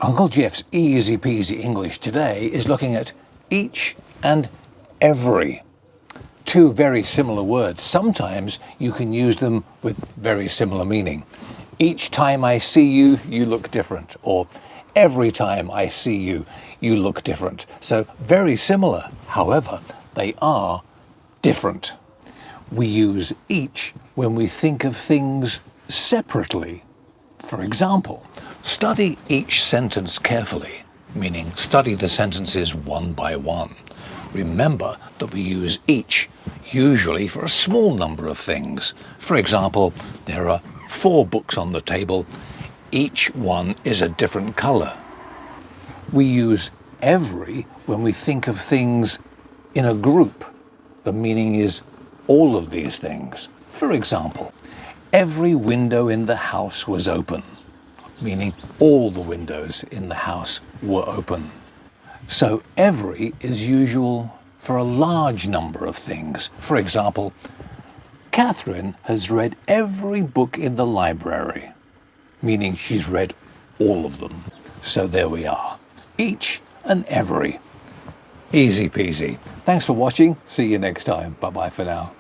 Uncle Geoff's Easy-Peasy English today is looking at each and every. Two very similar words. Sometimes you can use them with very similar meaning. Each time I see you, you look different. Or every time I see you, you look different. So very similar. However, they are different. We use each when we think of things separately. For example, study each sentence carefully, meaning study the sentences one by one. Remember that we use each usually for a small number of things. For example, there are 4 books on the table. Each one is a different color. We use every when we think of things in a group. The meaning is all of these things. For example, every window in the house was open, meaning all the windows in the house were open. So every is usual for a large number of things. For example, Catherine has read every book in the library, meaning she's read all of them. So there we are. Each and every. Easy peasy. Thanks for watching. See you next time. Bye-bye for now.